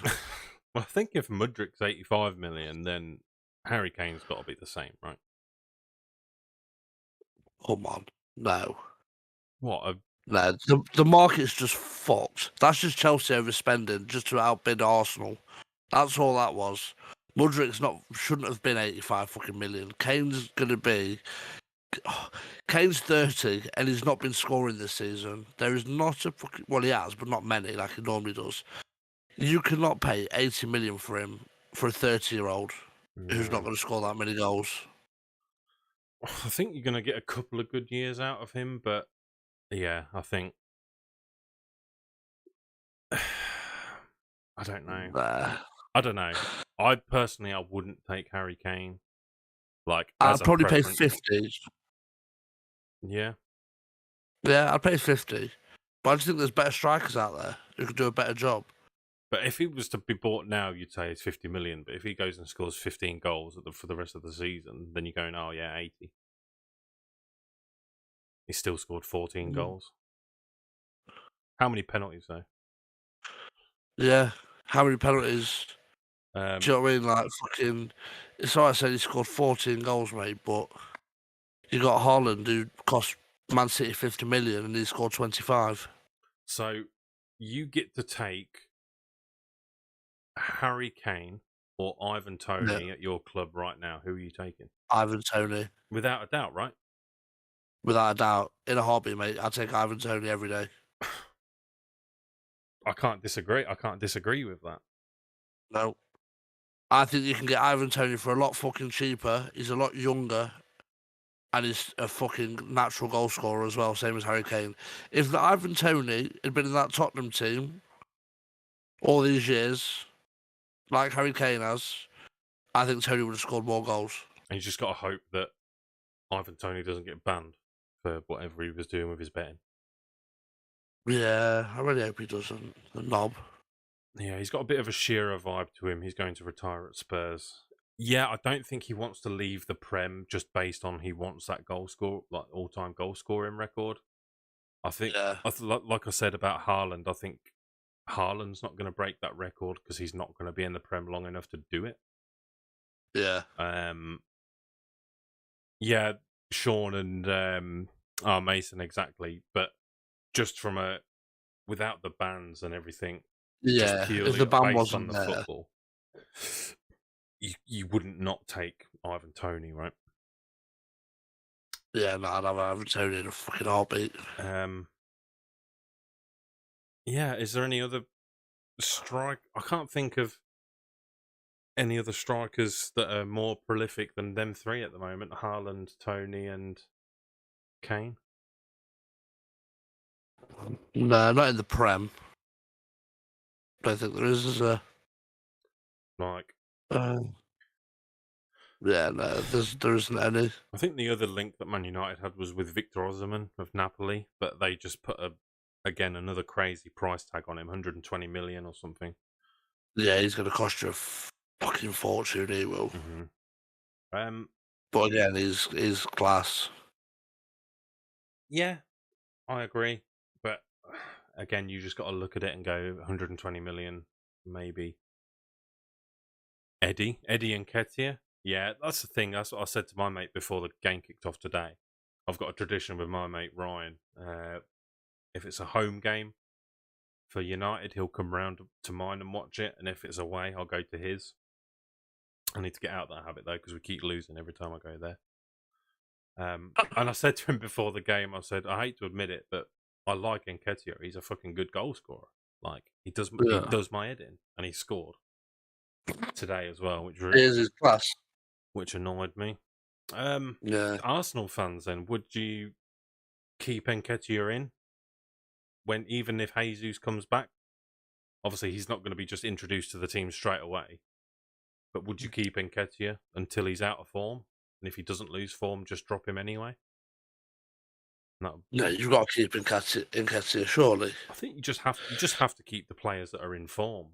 Well, I think if Mudrik's 85 million, then Harry Kane's got to be the same, right? Come on. No. What? No. The market's just fucked. That's just Chelsea overspending just to outbid Arsenal. That's all that was. Mudrik's shouldn't have been 85 fucking million. Kane's gonna be. Kane's 30 and he's not been scoring this season. There is not a fucking. Well, he has, but not many like he normally does. You cannot pay 80 million for him for a 30-year-old who's not going to score that many goals. I think you're going to get a couple of good years out of him, but yeah, I think. I don't know. I don't know. I wouldn't take Harry Kane. Like, I'd probably pay preference. 50. Yeah. Yeah, I'd pay 50. But I just think there's better strikers out there who could do a better job. But if he was to be bought now, you'd say it's 50 million. But if he goes and scores 15 goals for the rest of the season, then you're going, oh yeah, 80. He still scored 14 goals. How many penalties though? Yeah, how many penalties? Do you know what I mean? Like, fucking. It's like I said, he scored 14 goals, mate, but you got Haaland who cost Man City 50 million and he scored 25. So you get to take Harry Kane or Ivan Toney at your club right now. Who are you taking? Ivan Toney. Without a doubt, right? Without a doubt. In a heartbeat, mate. I'd take Ivan Toney every day. I can't disagree. I can't disagree with that. No. I think you can get Ivan Toney for a lot fucking cheaper. He's a lot younger. And he's a fucking natural goal scorer as well, same as Harry Kane. If Ivan Toney had been in that Tottenham team all these years, like Harry Kane has, I think Toney would have scored more goals. And you just got to hope that Ivan Toney doesn't get banned for whatever he was doing with his betting. Yeah, I really hope he doesn't. The knob. Yeah, he's got a bit of a Shearer vibe to him. He's going to retire at Spurs. Yeah, I don't think he wants to leave the Prem just based on he wants that goal score, like all-time goal scoring record. I think, like I said about Haaland, I think Haaland's not going to break that record because he's not going to be in the Prem long enough to do it. Yeah. Yeah, Sean and Mason, exactly. But just from without the bans and everything, yeah, if the ban wasn't on the there, football, you wouldn't not take Ivan Toney, right? Yeah, no, I'd have Ivan Toney in a fucking heartbeat. Yeah, is there any other strike? I can't think of any other strikers that are more prolific than them three at the moment. Haaland, Toney, and Kane. No, not in the Prem. Don't think there is there? Like, yeah, no, there isn't any. I think the other link that Man United had was with Victor Osimhen of Napoli, but they just put another crazy price tag on him, 120 million or something. Yeah, he's going to cost you a fucking fortune. He will. Mm-hmm. But again, he's class. Yeah, I agree. But again, you just got to look at it and go 120 million, maybe. Eddie Nketiah. Yeah, that's the thing. That's what I said to my mate before the game kicked off today. I've got a tradition with my mate Ryan. If it's a home game for United, he'll come round to mine and watch it. And if it's away, I'll go to his. I need to get out that habit, though, because we keep losing every time I go there. And I said to him before the game, I said, I hate to admit it, but I like Nketiah. He's a fucking good goal scorer. Like, he does my head in. And he scored today as well, which is his class. Which annoyed me. Yeah. Arsenal fans, then, would you keep Nketiah in even if Jesus comes back? Obviously, he's not going to be just introduced to the team straight away. But would you keep Nketiah until he's out of form? And if he doesn't lose form, just drop him anyway? No, No, you've got to keep Nketiah, surely. I think you just have to keep the players that are in form.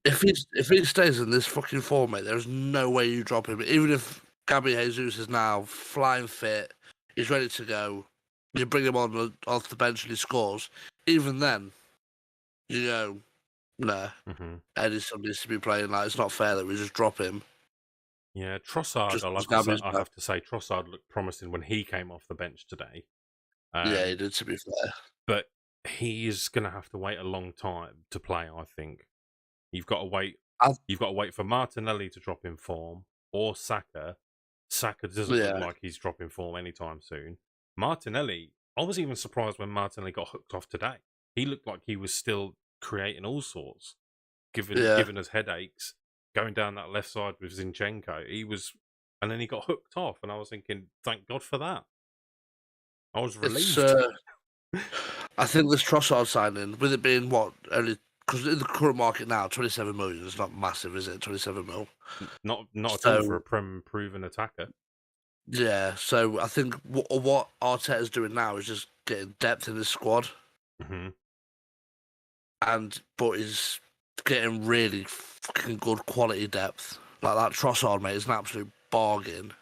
If he stays in this fucking form, mate, there's no way you drop him. Even if Gabby Jesus is now flying fit, he's ready to go. You bring him on off the bench and he scores. Even then, you go, nah, Edison needs to be playing. Like, it's not fair that we just drop him. Yeah, Trossard. Just I have to say, Trossard looked promising when he came off the bench today. Yeah, he did. To be fair, but he is going to have to wait a long time to play. I think you've got to wait. You've got to wait for Martinelli to drop in form or Saka. Saka doesn't look like he's dropping form anytime soon. Martinelli, I was even surprised when Martinelli got hooked off today. He looked like he was still creating all sorts, giving us headaches, going down that left side with Zinchenko. And then he got hooked off, and I was thinking, thank God for that. I was relieved. I think this Trossard signing, with it being only because in the current market now, 27 million is not massive, is it? 27 mil. Not at all for a proven attacker. Yeah, so I think what Arteta's doing now is just getting depth in his squad, but he's getting really fucking good quality depth. Like that Trossard, mate, is an absolute bargain.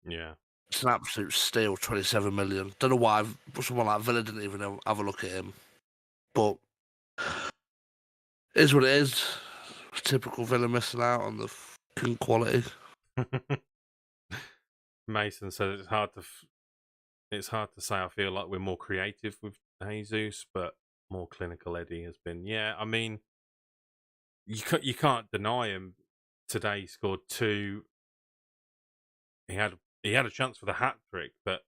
Yeah. It's an absolute steal, 27 million. Don't know why someone like Villa didn't even have a look at him. But it is what it is. Typical Villa missing out on the fucking quality. Mason says it's hard to say. I feel like we're more creative with Jesus, but more clinical Eddie has been. Yeah, I mean, you can't deny him. Today he scored 2. He had a chance for the hat trick, but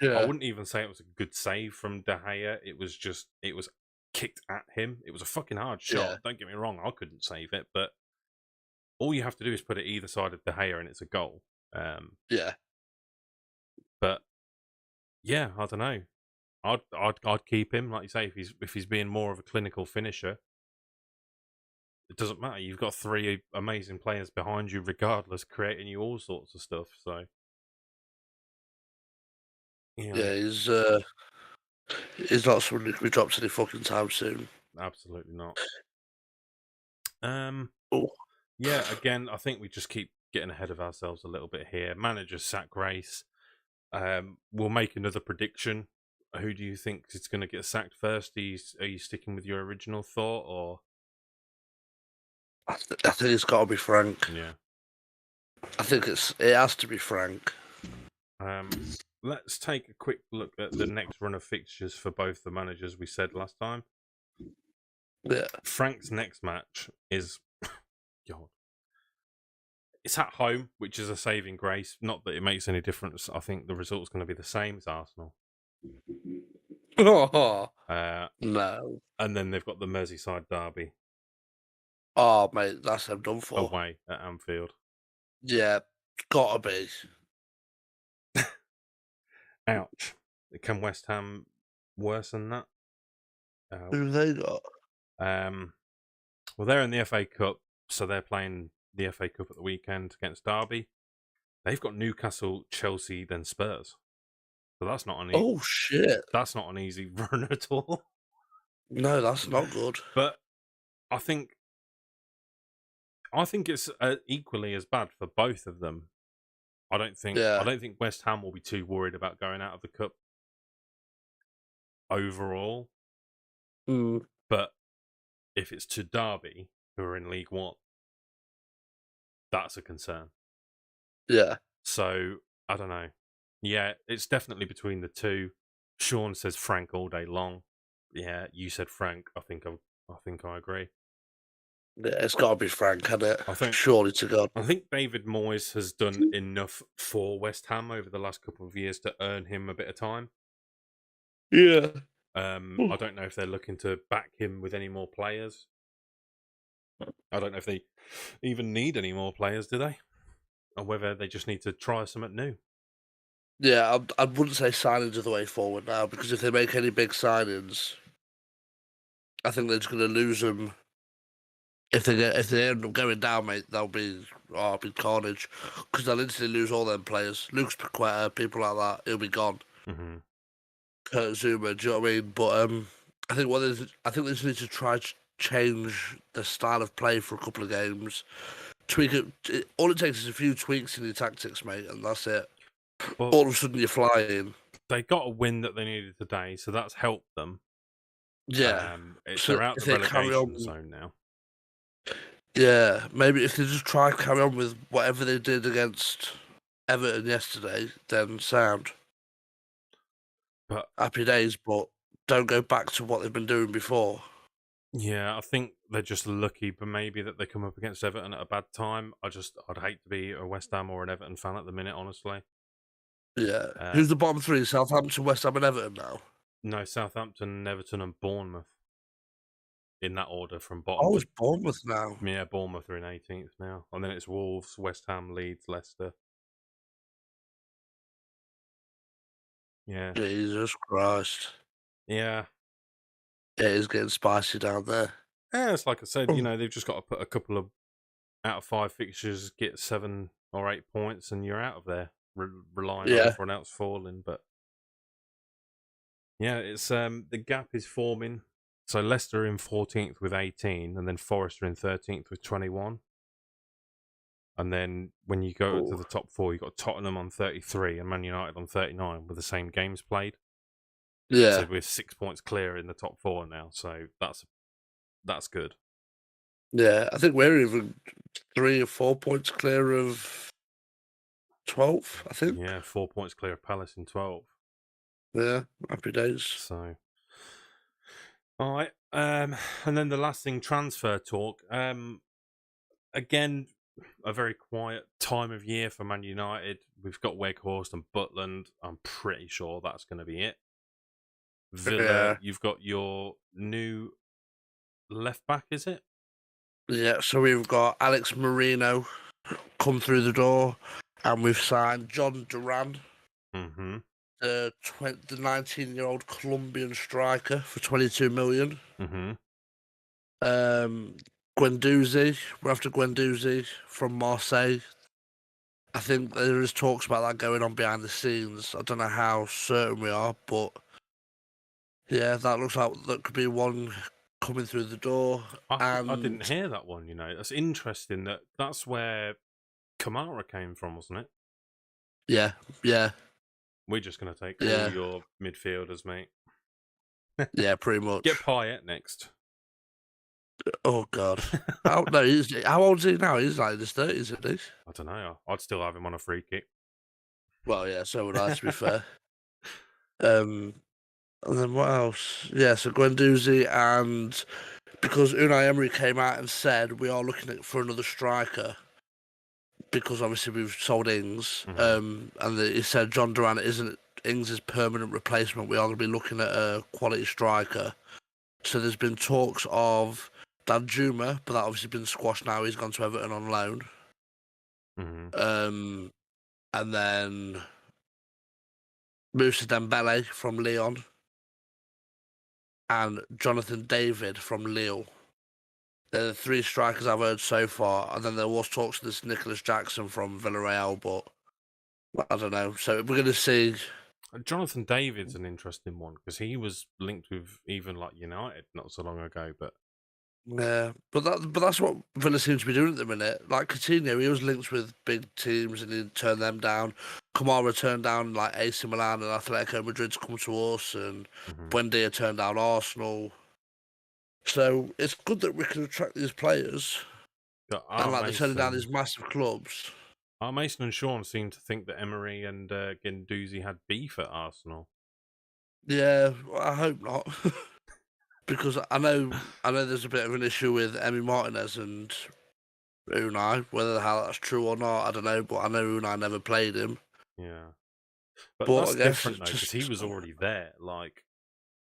I wouldn't even say it was a good save from De Gea. It was kicked at him. It was a fucking hard shot. Yeah. Don't get me wrong, I couldn't save it, but all you have to do is put it either side of De Gea and it's a goal. But yeah, I don't know. I'd keep him, like you say, if he's being more of a clinical finisher. It doesn't matter. You've got 3 amazing players behind you, regardless, creating you all sorts of stuff. So yeah, he's not someone who can be dropped any fucking time soon. Absolutely not. Yeah, again, I think we just keep getting ahead of ourselves a little bit here. Manager sack race. We'll make another prediction. Who do you think is going to get sacked first? Are you sticking with your original thought, or? I think it's got to be Frank. Yeah. I think it has to be Frank. Let's take a quick look at the next run of fixtures for both the managers we said last time. Yeah. Frank's next match is God. It's at home, which is a saving grace. Not that it makes any difference. I think the result's going to be the same as Arsenal. No. And then they've got the Merseyside derby. Oh, mate, that's them done for. Away at Anfield. Yeah, gotta be. Ouch. Can West Ham worsen that? Who have they got? Well, they're in the FA Cup, so they're playing the FA Cup at the weekend against Derby. They've got Newcastle, Chelsea, then Spurs. So that's not an oh shit. That's not an easy run at all. No, that's not good. But I think it's equally as bad for both of them. I don't think West Ham will be too worried about going out of the cup overall. But if it's to Derby, who are in League One, that's a concern. Yeah. So I don't know. Yeah, it's definitely between the two. Sean says Frank all day long. Yeah, you said Frank. I think I agree. Yeah, it's got to be Frank, hasn't it? Surely to God. I think David Moyes has done enough for West Ham over the last couple of years to earn him a bit of time. Yeah. I don't know if they're looking to back him with any more players. I don't know if they even need any more players, do they? Or whether they just need to try something new. Yeah, I wouldn't say signings are the way forward now, because if they make any big signings, I think they're just going to lose them if they end up going down, mate, that'll be carnage because they'll instantly lose all them players. Luke's Paqueta, people like that, he'll be gone. Mm-hmm. Kurt Zuma, do you know what I mean? But I think they just need to try to change the style of play for a couple of games. Tweak it. All it takes is a few tweaks in your tactics, mate, and that's it. Well, all of a sudden, you're flying. They got a win that they needed today, so that's helped them. Yeah. They're out the relegation zone now. Yeah, maybe if they just try to carry on with whatever they did against Everton yesterday, then sound. But happy days, but don't go back to what they've been doing before. Yeah, I think they're just lucky, but maybe that they come up against Everton at a bad time. I'd hate to be a West Ham or an Everton fan at the minute, honestly. Yeah. Who's the bottom three? Southampton, West Ham, and Everton now? No, Southampton, Everton, and Bournemouth. In that order from bottom. Oh, it's Bournemouth now. Yeah, Bournemouth are in 18th now. And then it's Wolves, West Ham, Leeds, Leicester. Yeah. Jesus Christ. Yeah. It is getting spicy down there. Yeah, it's like I said, they've just got to put a couple of out of 5 fixtures, get 7 or 8 points, and you're out of there. Relying on everyone else falling, but yeah, it's the gap is forming. So Leicester in 14th with 18, and then Forest are in 13th with 21. And then when you go to the top 4, you've got Tottenham on 33 and Man United on 39 with the same games played. Yeah. So we're 6 points clear in the top 4 now, so that's good. Yeah, I think we're even 3 or 4 points clear of 12th, I think. Yeah, 4 points clear of Palace in 12th. Yeah, happy days. So, all right. And then the last thing, transfer talk. Again, a very quiet time of year for Man United. We've got Weghorst and Butland. I'm pretty sure that's going to be it. Villa, you've got your new left back, is it? Yeah, so we've got Alex Marino come through the door, and we've signed John Duran, the 19-year-old Colombian striker, for 22 million. Guendouzi, we're after Guendouzi from Marseille. I think there is talks about that going on behind the scenes. I don't know how certain we are, but yeah, that looks like that could be one coming through the door. I didn't hear that one, That's interesting. That's where Kamara came from, wasn't it? Yeah. We're just going to take all your midfielders, mate. Yeah, pretty much. Get Payet next. Oh, God. How old is he now? He's like in his 30s, isn't he? I don't know. I'd still have him on a free kick. Well, yeah, so would I, to be fair. And then what else? Yeah, so Guendouzi, and because Unai Emery came out and said we are looking for another striker, because obviously we've sold Ings, and he said John Duran isn't Ings' permanent replacement. We are going to be looking at a quality striker. So there's been talks of Danjuma, but that obviously been squashed now. He's gone to Everton on loan. And then Moussa Dembele from Lyon, and Jonathan David from Lille. They're the 3 strikers I've heard so far. And then there was talks of this Nicholas Jackson from Villarreal, but I don't know. So we're going to see. Jonathan David's an interesting one because he was linked with even like United not so long ago. But yeah, but that's what Villa seems to be doing at the minute. Like Coutinho, he was linked with big teams and he turned them down. Kamara turned down like AC Milan and Atletico Madrid to come to us, and Buendia turned down Arsenal. So it's good that we can attract these players, and like they're turning down these massive clubs. Mason and Sean seem to think that Emery and Guendouzi had beef at Arsenal. Yeah, I hope not, because I know there's a bit of an issue with Emi Martinez and Unai. Whether the hell that's true or not, I don't know. But I know Unai never played him. Yeah, but that's different though because he was already there. Like,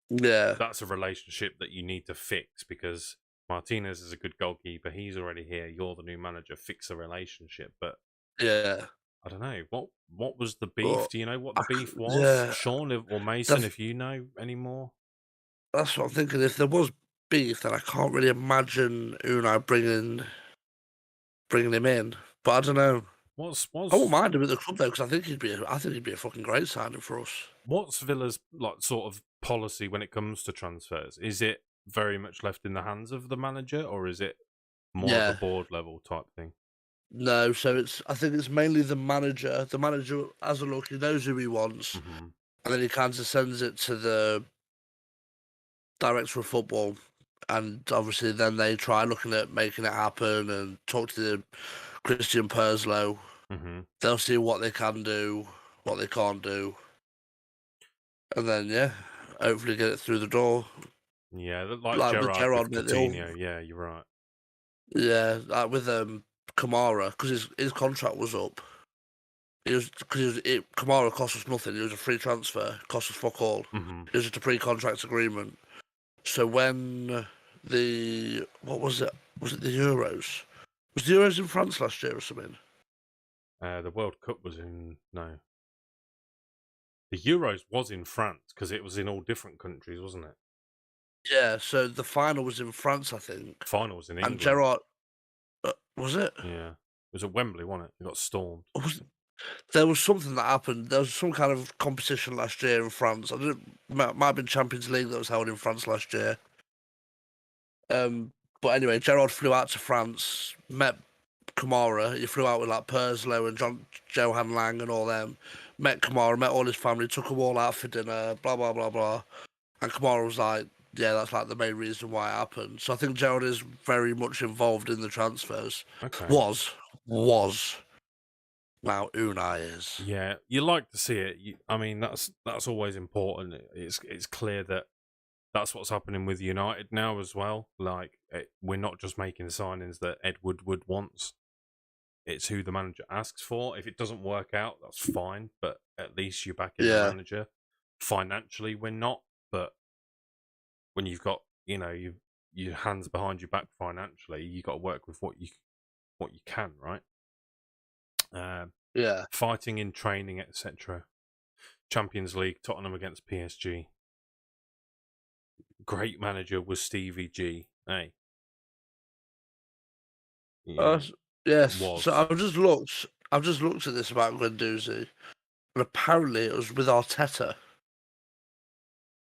yeah, that's a relationship that you need to fix because Martinez is a good goalkeeper. He's already here. You're the new manager. Fix the relationship, but. Yeah, I don't know what was the beef. Do you know what the beef was, yeah. Sean or Mason? If you know any more, that's what I'm thinking. If there was beef, then I can't really imagine Unai bringing him in. But I don't know. I wouldn't mind him at the club though, because I think he'd be a fucking great signing for us. What's Villa's like sort of policy when it comes to transfers? Is it very much left in the hands of the manager, or is it more of a board level type thing? No, so I think it's mainly the manager. The manager has a look, he knows who he wants, and then he kind of sends it to the director of football, and obviously then they try looking at making it happen and talk to the Christian Perslow. They'll see what they can do, what they can't do, and then hopefully get it through the door. Yeah, like Gerrard with Coutinho. Yeah, you're right. Yeah, like with Kamara, because his contract was up. Kamara cost us nothing. It was a free transfer, cost us fuck all. It was just a pre-contract agreement. So when what was it? Was it the Euros? Was the Euros in France last year or something? The World Cup was no. The Euros was in France because it was in all different countries, wasn't it? Yeah. So the final was in France, I think. Final was in England. And Gerrard, was it? Yeah, it was at Wembley, wasn't it? It got stormed. There was something that happened. There was some kind of competition last year in France. Might have been Champions League that was held in France last year. But anyway, Gerrard flew out to France, met Kamara. He flew out with like Perslow and Johan Lang and all them. Met Kamara, met all his family, took them all out for dinner, blah, blah, blah, blah. And Kamara was like, yeah, that's like the main reason why it happened. So I think Gerrard is very much involved in the transfers. Okay. Was. Now Unai is. Yeah, you like to see it. I mean, that's always important. It's clear that that's what's happening with United now as well. Like, we're not just making signings that Ed Woodward wants. It's who the manager asks for. If it doesn't work out, that's fine. But at least you're backing the manager. Financially, we're not. But when you've got your hands behind your back financially, you got to work with what you can, right? Fighting in training, etc. Champions League, Tottenham against PSG. Great manager was Stevie G. Hey. Yes. So I've just looked at this about Guendouzi, and apparently it was with Arteta.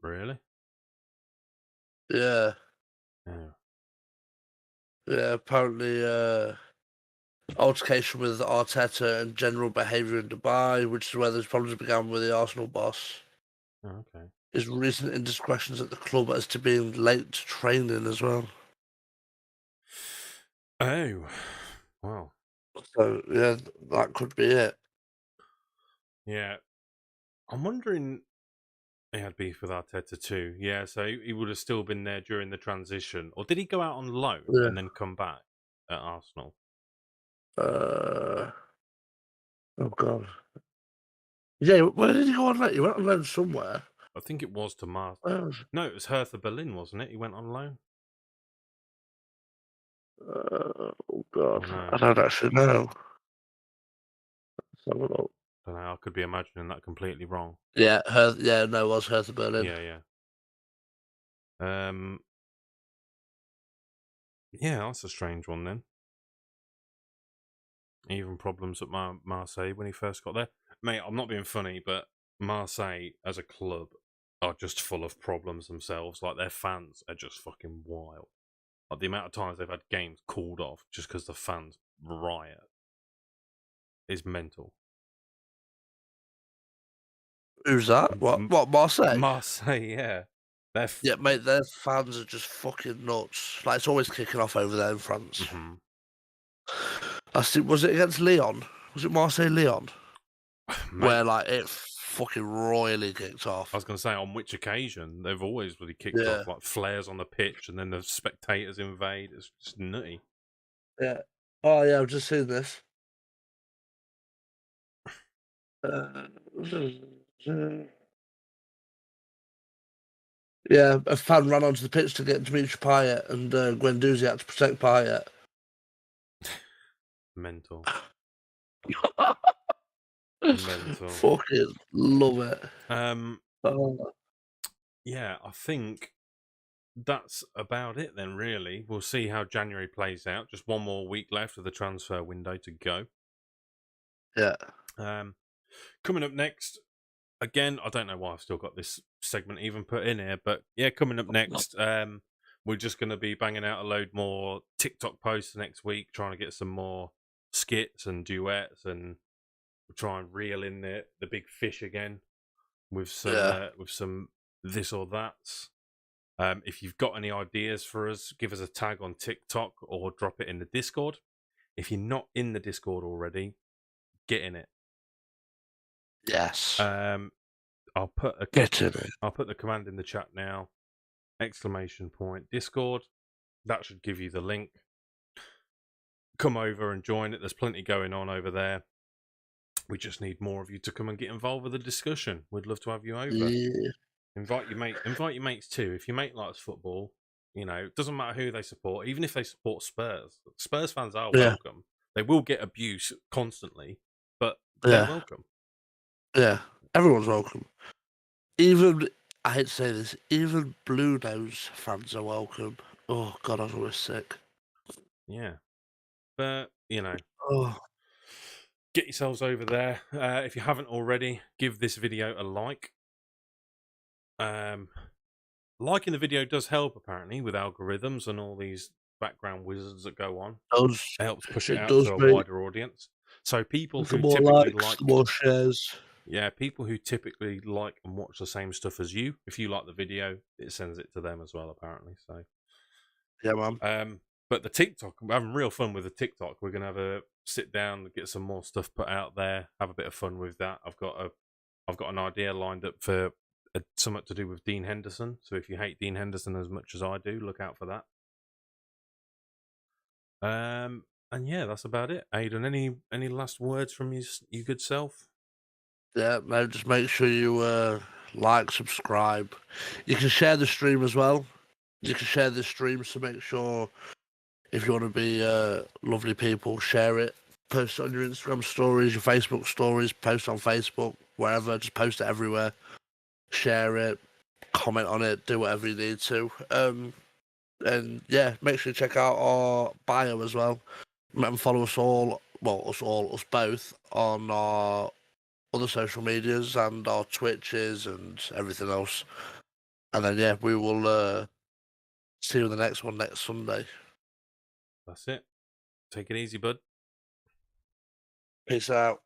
Really? Yeah. Yeah. Yeah. Apparently, altercation with Arteta and general behaviour in Dubai, which is where those problems began with the Arsenal boss. Oh, okay. His recent indiscretions at the club as to being late to training as well. Oh, wow. So yeah, that could be it. Yeah, I'm wondering. He had beef with Arteta too. Yeah, so he would have still been there during the transition, or did he go out on loan and then come back at Arsenal? Oh God. Yeah, where did he go on loan? He went on loan somewhere. I think it was to Marseille. No, it was Hertha Berlin, wasn't it? He went on loan. Oh God, I don't actually know. Let's have a look. I don't know. I could be imagining that completely wrong. Yeah, it was Hertha Berlin. Yeah. Yeah, that's a strange one then. Even problems at Marseille when he first got there. Mate, I'm not being funny, but Marseille as a club are just full of problems themselves. Like, their fans are just fucking wild. Like, the amount of times they've had games called off just because the fans riot is mental. Who's that? What, Marseille? Marseille, yeah. Yeah, mate, their fans are just fucking nuts. Like, it's always kicking off over there in France. Was it against Lyon? Was it Marseille-Lyon? Where, like, it fucking royally kicked off. I was going to say, on which occasion? They've always really kicked off, like, flares on the pitch, and then the spectators invade. It's just nutty. Yeah. Oh, yeah, I've just seen this. Yeah, a fan ran onto the pitch to get Dimitri Payet, and Guendouzi had to protect Payet. Mental. Mental. Fucking love it. Yeah, I think that's about it then, really. We'll see how January plays out. Just one more week left of the transfer window to go. Yeah. Coming up next, again, I don't know why I've still got this segment even put in here, but yeah, coming up next, we're just going to be banging out a load more TikTok posts next week, trying to get some more skits and duets, and we'll try and reel in the big fish again with some this or that's. If you've got any ideas for us, give us a tag on TikTok or drop it in the Discord. If you're not in the Discord already, get in it. Yes. I'll put Get in it. I'll put the command in the chat now. ! Discord. That should give you the link. Come over and join it. There's plenty going on over there. We just need more of you to come and get involved with the discussion. We'd love to have you over. Yeah. Invite your mates too. If your mate likes football, it doesn't matter who they support, even if they support Spurs. Spurs fans are welcome. They will get abuse constantly, but they're welcome. Yeah, everyone's welcome. Even, I hate to say this, even Blue Nose fans are welcome. Oh, God, I was always sick. Yeah. But, Oh. get yourselves over there. If you haven't already, give this video a like. Liking the video does help, apparently, with algorithms and all these background wizards that go on. It helps push it out to a wider audience. So people who typically like... the more shares. Yeah, people who typically like and watch the same stuff as you, if you like the video, it sends it to them as well, apparently. So, yeah, man. But the TikTok, we're having real fun with the TikTok. We're gonna have a sit down, get some more stuff put out there, have a bit of fun with that. I've got an idea lined up for something to do with Dean Henderson. So if you hate Dean Henderson as much as I do, look out for that. And yeah, that's about it. Aidan, any last words from you good self? Yeah, no, just make sure you like, subscribe. You can share the stream as well. You can share the stream, so make sure if you want to be lovely people, share it. Post it on your Instagram stories, your Facebook stories, post on Facebook, wherever. Just post it everywhere. Share it, comment on it, do whatever you need to. And yeah, make sure you check out our bio as well. And follow us us both on our other social medias and our Twitches and everything else. And then yeah, we will see you in the next one next Sunday. That's it. Take it easy, bud. Peace out.